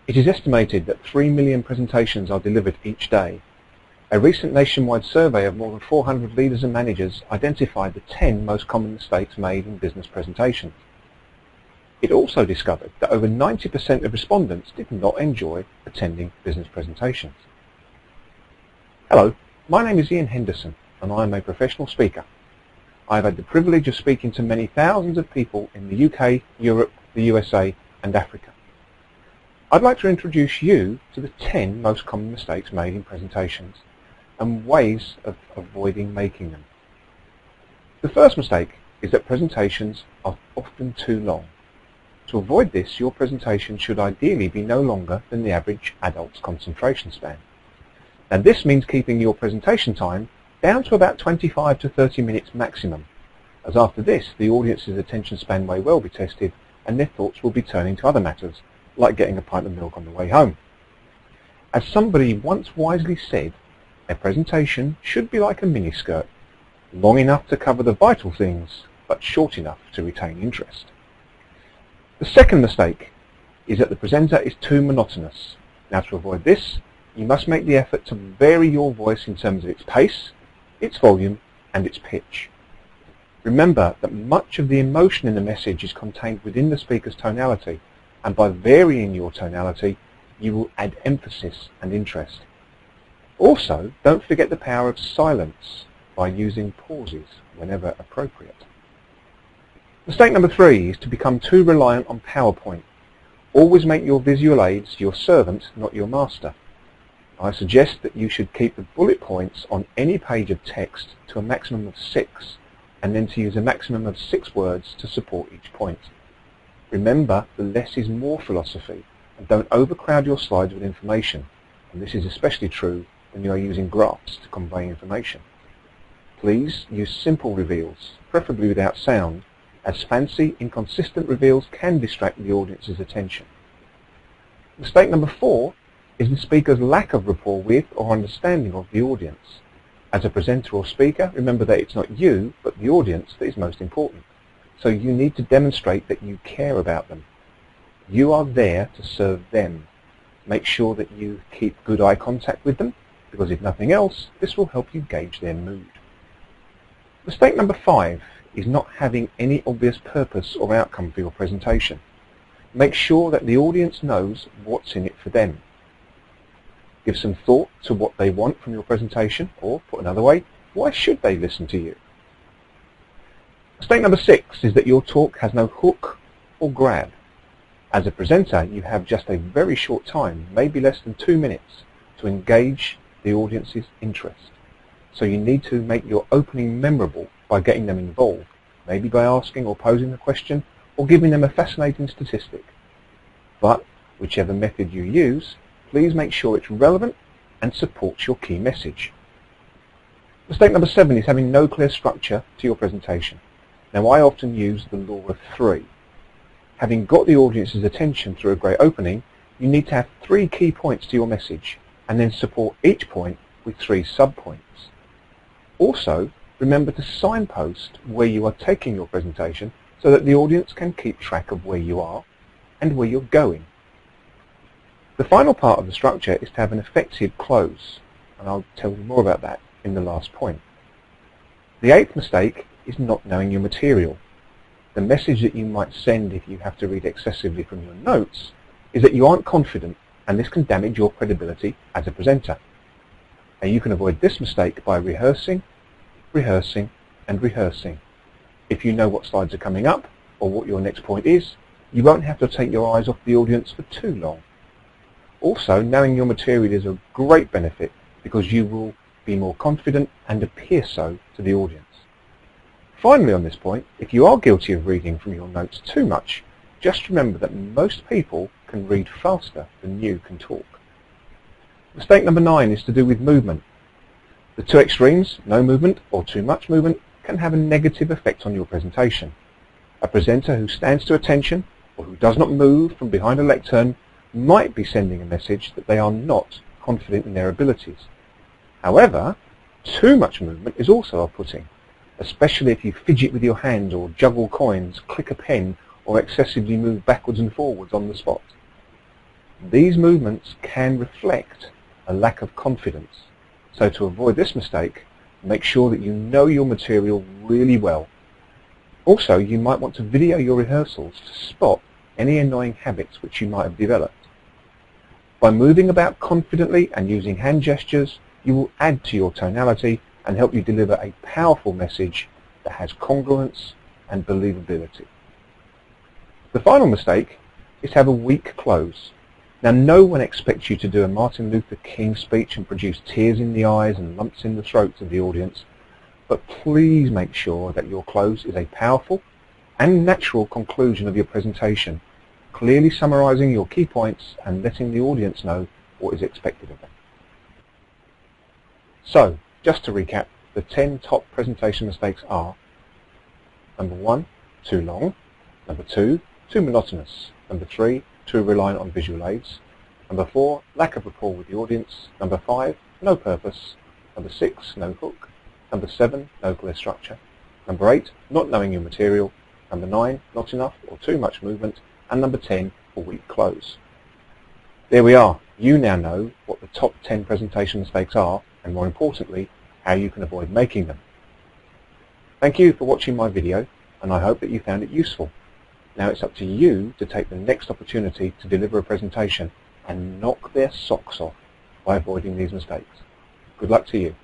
It is estimated that 3 million presentations are delivered each day. A recent nationwide survey of more than 400 leaders and managers identified the 10 most common mistakes made in business presentations. It also discovered that over 90% of respondents did not enjoy attending business presentations. Hello, my name is Ian Henderson and I am a professional speaker. I have had the privilege of speaking to many thousands of people in the UK, Europe, the USA and Africa. I'd like to introduce you to the 10 most common mistakes made in presentations and ways of avoiding making them. The first mistake is that presentations are often too long. To avoid this, your presentation should ideally be no longer than the average adult's concentration span. Now this means keeping your presentation time down to about 25 to 30 minutes maximum, as after this the audience's attention span may well be tested and their thoughts will be turning to other matters, like getting a pint of milk on the way home. As somebody once wisely said, a presentation should be like a miniskirt, long enough to cover the vital things, but short enough to retain interest. The second mistake is that the presenter is too monotonous. Now to avoid this, you must make the effort to vary your voice in terms of its pace, its volume, and its pitch. Remember that much of the emotion in the message is contained within the speaker's tonality, and by varying your tonality, you will add emphasis and interest. Also, don't forget the power of silence by using pauses whenever appropriate. Mistake number 3 is to become too reliant on PowerPoint. Always make your visual aids your servant, not your master. I suggest that you should keep the bullet points on any page of text to a maximum of 6, and then to use a maximum of 6 words to support each point. Remember, the less is more philosophy, and don't overcrowd your slides with information, and this is especially true when you are using graphs to convey information. Please use simple reveals, preferably without sound, as fancy, inconsistent reveals can distract the audience's attention. Mistake number 4 is the speaker's lack of rapport with or understanding of the audience. As a presenter or speaker, remember that it's not you, but the audience that is most important. So you need to demonstrate that you care about them. You are there to serve them. Make sure that you keep good eye contact with them, because if nothing else, this will help you gauge their mood. Mistake number 5 is not having any obvious purpose or outcome for your presentation. Make sure that the audience knows what's in it for them. Give some thought to what they want from your presentation, or put another way, why should they listen to you? Mistake number 6 is that your talk has no hook or grab. As a presenter, you have just a very short time, maybe less than 2 minutes, to engage the audience's interest. So you need to make your opening memorable by getting them involved, maybe by asking or posing a question, or giving them a fascinating statistic. But whichever method you use, please make sure it's relevant and supports your key message. Mistake number 7 is having no clear structure to your presentation. Now I often use the law of 3. Having got the audience's attention through a great opening, you need to have 3 key points to your message, and then support each point with 3 sub-points. Also, remember to signpost where you are taking your presentation so that the audience can keep track of where you are and where you're going. The final part of the structure is to have an effective close, and I'll tell you more about that in the last point. The 8th mistake is not knowing your material. The message that you might send if you have to read excessively from your notes is that you aren't confident, and this can damage your credibility as a presenter. And you can avoid this mistake by rehearsing, rehearsing, and rehearsing. If you know what slides are coming up, or what your next point is, you won't have to take your eyes off the audience for too long. Also, knowing your material is a great benefit because you will be more confident and appear so to the audience. Finally on this point, if you are guilty of reading from your notes too much, just remember that most people can read faster than you can talk. Mistake number 9 is to do with movement. The 2 extremes, no movement or too much movement, can have a negative effect on your presentation. A presenter who stands to attention or who does not move from behind a lectern might be sending a message that they are not confident in their abilities. However, too much movement is also off-putting, especially if you fidget with your hands or juggle coins, click a pen, or excessively move backwards and forwards on the spot. These movements can reflect a lack of confidence. So to avoid this mistake, make sure that you know your material really well. Also, you might want to video your rehearsals to spot any annoying habits which you might have developed. By moving about confidently and using hand gestures, you will add to your tonality and help you deliver a powerful message that has congruence and believability. The final mistake is to have a weak close. Now, no one expects you to do a Martin Luther King speech and produce tears in the eyes and lumps in the throats of the audience, but please make sure that your close is a powerful and natural conclusion of your presentation, clearly summarizing your key points and letting the audience know what is expected of them. So, just to recap, the 10 top presentation mistakes are: number 1, too long; number 2, too monotonous; number 3, too reliant on visual aids; number 4, lack of rapport with the audience; number 5, no purpose; number 6, no hook; number 7, no clear structure; number 8, not knowing your material; number 9, not enough or too much movement; and number 10, a weak close. There we are. You now know what the top 10 presentation mistakes are, and more importantly, how you can avoid making them. Thank you for watching my video, and I hope that you found it useful. Now it's up to you to take the next opportunity to deliver a presentation and knock their socks off by avoiding these mistakes. Good luck to you.